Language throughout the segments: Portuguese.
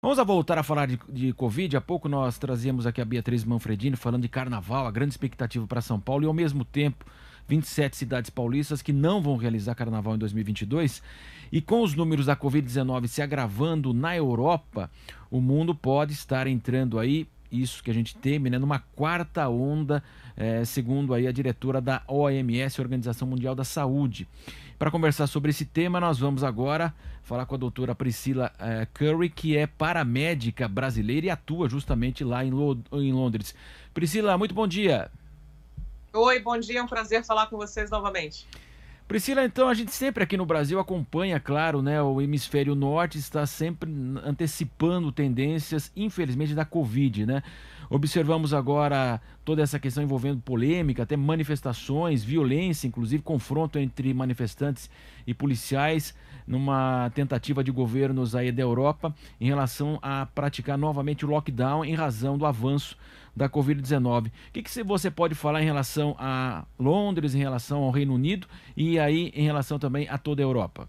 Vamos voltar a falar de Covid. Há pouco nós trazíamos aqui a Beatriz Manfredini falando de carnaval, a grande expectativa para São Paulo e, ao mesmo tempo, 27 cidades paulistas que não vão realizar carnaval em 2022. E 22. E com os números da Covid-19 se agravando na Europa, o mundo pode estar entrando aí, isso que a gente teme, né, numa quarta onda, segundo aí a diretora da OMS, Organização Mundial da Saúde. Para conversar sobre esse tema, nós vamos agora falar com a doutora Priscila Curry, que é paramédica brasileira e atua justamente lá em Londres. Priscila, muito bom dia. Oi, bom dia, é um prazer falar com vocês novamente. Priscila, então a gente sempre aqui no Brasil acompanha, claro, né? O hemisfério norte está sempre antecipando tendências, infelizmente, da Covid, né? Observamos agora toda essa questão envolvendo polêmica, até manifestações, violência, inclusive confronto entre manifestantes e policiais, numa tentativa de governos aí da Europa em relação a praticar novamente o lockdown em razão do avanço da Covid-19. O que você pode falar em relação a Londres, em relação ao Reino Unido e aí em relação também a toda a Europa?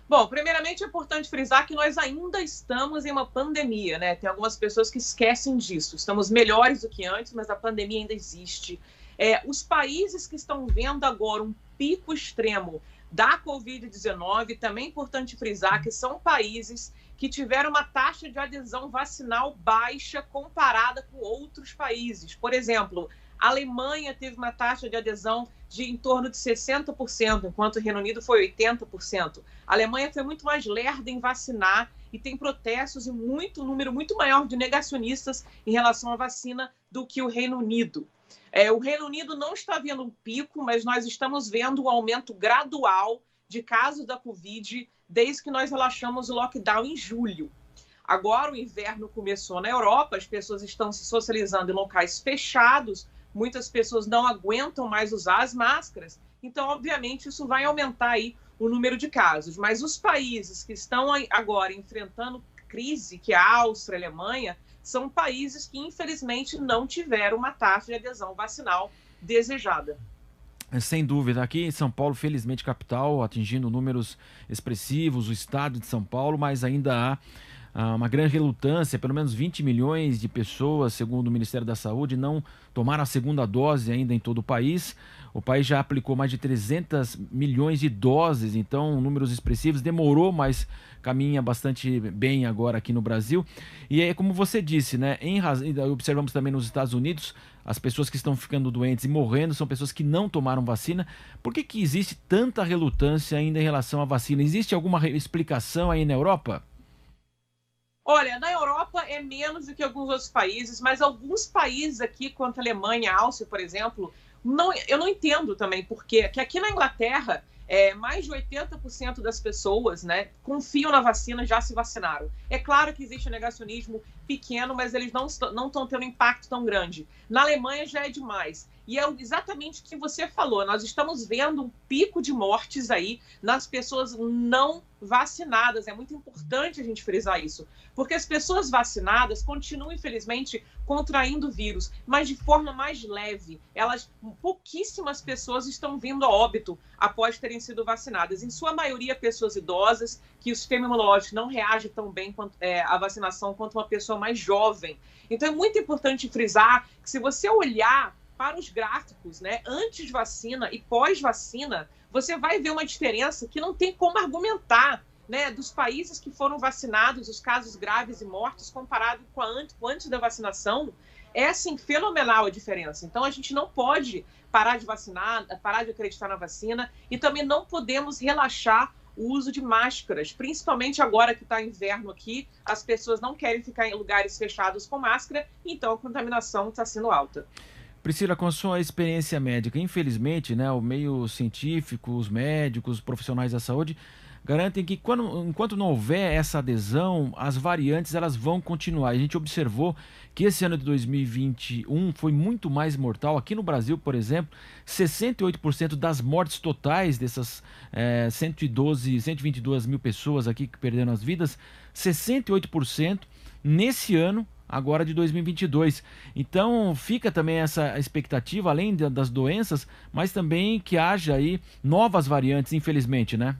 Bom, primeiramente é importante frisar que nós ainda estamos em uma pandemia, né? Tem algumas pessoas que esquecem disso. Estamos melhores do que antes, mas a pandemia ainda existe. Os países que estão vendo agora um pico extremo da Covid-19, também é importante frisar que são países que tiveram uma taxa de adesão vacinal baixa comparada com outros países. Por exemplo, a Alemanha teve uma taxa de adesão de em torno de 60%, enquanto o Reino Unido foi 80%. A Alemanha foi muito mais lerda em vacinar e tem protestos e um número muito maior de negacionistas em relação à vacina do que o Reino Unido. O Reino Unido não está vendo um pico, mas nós estamos vendo um aumento gradual de casos da Covid desde que nós relaxamos o lockdown em julho. Agora o inverno começou na Europa, as pessoas estão se socializando em locais fechados, muitas pessoas não aguentam mais usar as máscaras, então, obviamente, isso vai aumentar aí o número de casos. Mas os países que estão agora enfrentando crise, que é a Áustria, a Alemanha, são países que, infelizmente, não tiveram uma taxa de adesão vacinal desejada. Sem dúvida, aqui em São Paulo, felizmente capital, atingindo números expressivos, o estado de São Paulo, mas ainda há uma grande relutância, pelo menos 20 milhões de pessoas, segundo o Ministério da Saúde, não tomaram a segunda dose ainda em todo o país. O país já aplicou mais de 300 milhões de doses, então números expressivos. Demorou, mas caminha bastante bem agora aqui no Brasil. E é como você disse, né? Observamos também nos Estados Unidos, as pessoas que estão ficando doentes e morrendo são pessoas que não tomaram vacina. Por que existe tanta relutância ainda em relação à vacina? Existe alguma explicação aí na Europa? Olha, na Europa é menos do que alguns outros países, mas alguns países aqui, quanto a Alemanha, a Áustria, por exemplo, eu não entendo também porque que aqui na Inglaterra, mais de 80% das pessoas, né, confiam na vacina, já se vacinaram. É claro que existe negacionismo pequeno, mas eles não estão tendo impacto tão grande. Na Alemanha já é demais. E é exatamente o que você falou. Nós estamos vendo um pico de mortes aí nas pessoas não vacinadas. É muito importante a gente frisar isso, porque as pessoas vacinadas continuam, infelizmente, contraindo o vírus, mas de forma mais leve. Pouquíssimas pessoas estão vindo a óbito após terem sido vacinadas. Em sua maioria, pessoas idosas, que o sistema imunológico não reage tão bem à vacinação quanto uma pessoa mais jovem. Então, é muito importante frisar que, se você olhar para os gráficos, né, antes vacina e pós-vacina, você vai ver uma diferença que não tem como argumentar, né, dos países que foram vacinados, os casos graves e mortos, comparado com antes da vacinação. É, assim, fenomenal a diferença. Então, a gente não pode parar de vacinar, parar de acreditar na vacina, e também não podemos relaxar o uso de máscaras, principalmente agora que está inverno aqui, as pessoas não querem ficar em lugares fechados com máscara, então a contaminação está sendo alta. Priscila, com a sua experiência médica, infelizmente, né, o meio científico, os médicos, os profissionais da saúde garantem que enquanto não houver essa adesão, as variantes elas vão continuar. A gente observou que esse ano de 2021 foi muito mais mortal. Aqui no Brasil, por exemplo, 68% das mortes totais dessas 122 mil pessoas aqui que perderam as vidas, 68% nesse ano agora de 2022. Então fica também essa expectativa, além das doenças, mas também que haja aí novas variantes, infelizmente, né?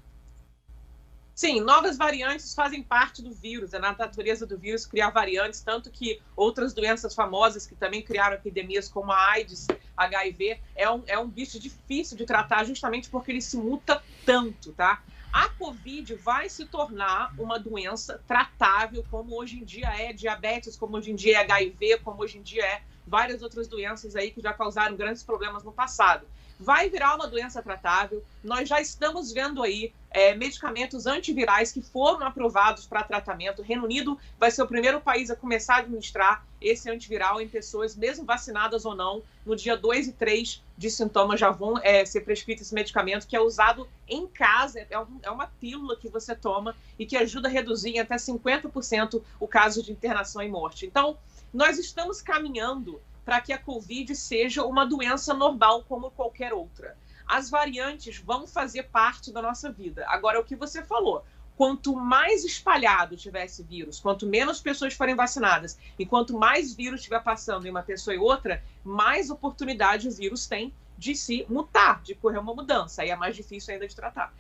Sim, novas variantes fazem parte do vírus, é na natureza do vírus criar variantes, tanto que outras doenças famosas que também criaram epidemias, como a AIDS, HIV, é um bicho difícil de tratar justamente porque ele se muta tanto, tá? A Covid vai se tornar uma doença tratável, como hoje em dia é diabetes, como hoje em dia é HIV, como hoje em dia é várias outras doenças aí que já causaram grandes problemas no passado. Vai virar uma doença tratável. Nós já estamos vendo aí medicamentos antivirais que foram aprovados para tratamento. O Reino Unido vai ser o primeiro país a começar a administrar esse antiviral em pessoas, mesmo vacinadas ou não. No dia 2 e 3 de sintomas já vão ser prescrito esse medicamento, que é usado em casa. É uma pílula que você toma e que ajuda a reduzir em até 50% o caso de internação e morte. Então, nós estamos caminhando para que a Covid seja uma doença normal como qualquer outra. As variantes vão fazer parte da nossa vida. Agora, o que você falou, quanto mais espalhado tiver esse vírus, quanto menos pessoas forem vacinadas e quanto mais vírus estiver passando em uma pessoa e outra, mais oportunidade o vírus tem de se mutar, de correr uma mudança. Aí é mais difícil ainda de tratar.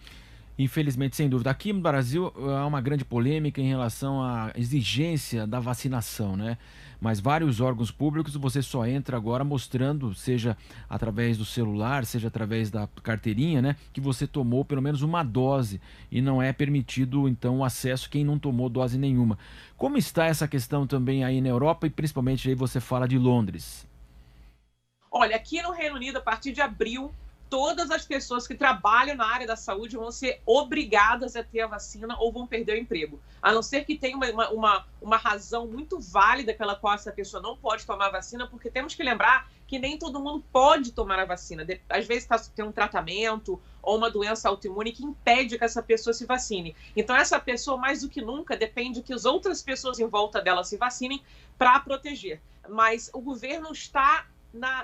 Infelizmente, sem dúvida. Aqui no Brasil há uma grande polêmica em relação à exigência da vacinação, né? Mas vários órgãos públicos você só entra agora mostrando, seja através do celular, seja através da carteirinha, né? Que você tomou pelo menos uma dose e não é permitido, então, o acesso quem não tomou dose nenhuma. Como está essa questão também aí na Europa e principalmente aí você fala de Londres? Olha, aqui no Reino Unido, a partir de abril, todas as pessoas que trabalham na área da saúde vão ser obrigadas a ter a vacina ou vão perder o emprego. A não ser que tenha uma razão muito válida pela qual essa pessoa não pode tomar a vacina, porque temos que lembrar que nem todo mundo pode tomar a vacina. Às vezes tem um tratamento ou uma doença autoimune que impede que essa pessoa se vacine. Então, essa pessoa, mais do que nunca, depende que as outras pessoas em volta dela se vacinem para proteger. Mas o governo está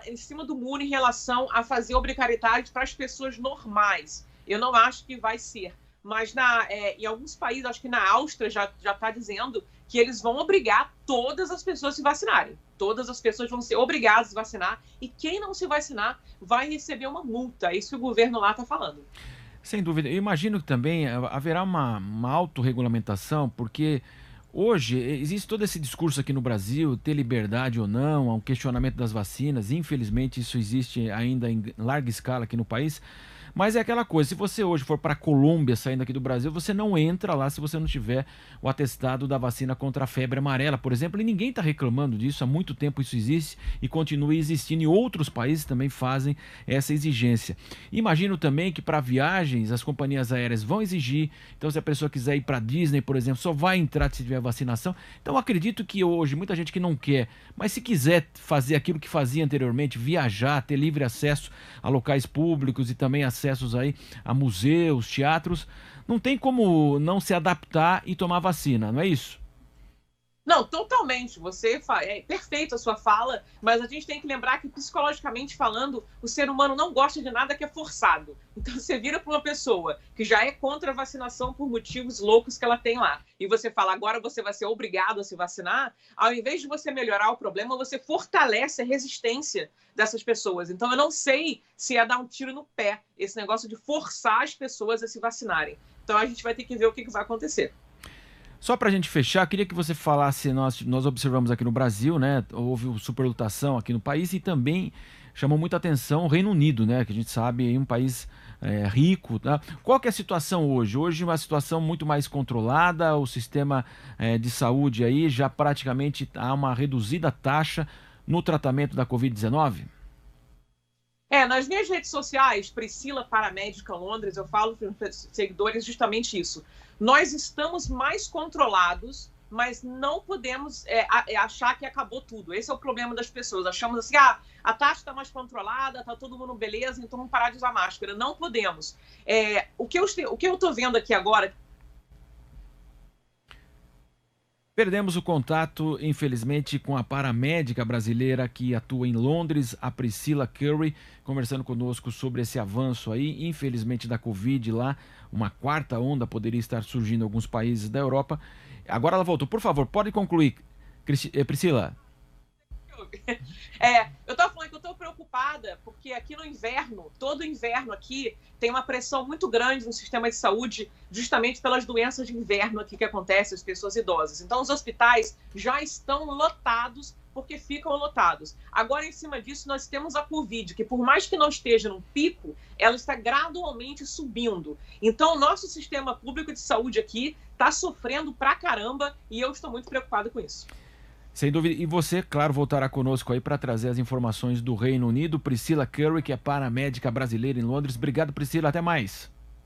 em cima do muro em relação a fazer obrigatoriedade para as pessoas normais. Eu não acho que vai ser. Mas em alguns países, acho que na Áustria já está dizendo que eles vão obrigar todas as pessoas a se vacinarem. Todas as pessoas vão ser obrigadas a se vacinar e quem não se vacinar vai receber uma multa. É isso que o governo lá está falando. Sem dúvida. Eu imagino que também haverá uma autorregulamentação, porque hoje existe todo esse discurso aqui no Brasil, ter liberdade ou não, há um questionamento das vacinas. Infelizmente isso existe ainda em larga escala aqui no país. Mas é aquela coisa, se você hoje for para a Colômbia saindo aqui do Brasil, você não entra lá se você não tiver o atestado da vacina contra a febre amarela, por exemplo, e ninguém está reclamando disso, há muito tempo isso existe e continua existindo, e outros países também fazem essa exigência. Imagino também que para viagens as companhias aéreas vão exigir, então se a pessoa quiser ir para Disney, por exemplo, só vai entrar se tiver vacinação. Então acredito que hoje, muita gente que não quer, mas se quiser fazer aquilo que fazia anteriormente, viajar, ter livre acesso a locais públicos e também acessos aí a museus, teatros, não tem como não se adaptar e tomar vacina, não é isso? Não, totalmente. É perfeito a sua fala, mas a gente tem que lembrar que, psicologicamente falando, o ser humano não gosta de nada que é forçado. Então, você vira para uma pessoa que já é contra a vacinação por motivos loucos que ela tem lá, e você fala, agora você vai ser obrigado a se vacinar, ao invés de você melhorar o problema, você fortalece a resistência dessas pessoas. Então, eu não sei se é dar um tiro no pé, esse negócio de forçar as pessoas a se vacinarem. Então, a gente vai ter que ver o que vai acontecer. Só para a gente fechar, queria que você falasse, nós observamos aqui no Brasil, né, houve superlotação aqui no país e também chamou muita atenção o Reino Unido, né, que a gente sabe é um país rico. Tá? Qual que é a situação hoje? Hoje uma situação muito mais controlada, o sistema de saúde aí já praticamente há uma reduzida taxa no tratamento da Covid-19? Nas minhas redes sociais, Priscila Paramédica Londres, eu falo para os seguidores justamente isso. Nós estamos mais controlados, mas não podemos achar que acabou tudo. Esse é o problema das pessoas. Achamos assim, a taxa está mais controlada, está todo mundo beleza, então vamos parar de usar máscara. Não podemos. O que eu estou vendo aqui agora... Perdemos o contato, infelizmente, com a paramédica brasileira que atua em Londres, a Priscila Curry, conversando conosco sobre esse avanço aí, infelizmente, da Covid lá. Uma quarta onda poderia estar surgindo em alguns países da Europa. Agora ela voltou. Por favor, pode concluir, Priscila. Eu estava falando que eu estou preocupada, porque aqui no inverno, todo inverno aqui, tem uma pressão muito grande no sistema de saúde, justamente pelas doenças de inverno aqui que acontecem às pessoas idosas. Então, os hospitais já estão lotados, porque ficam lotados. Agora, em cima disso, nós temos a Covid, que por mais que não esteja num pico, ela está gradualmente subindo. Então, o nosso sistema público de saúde aqui está sofrendo pra caramba e eu estou muito preocupado com isso. Sem dúvida. E você, claro, voltará conosco aí para trazer as informações do Reino Unido. Priscila Curry, que é paramédica brasileira em Londres. Obrigado, Priscila. Até mais.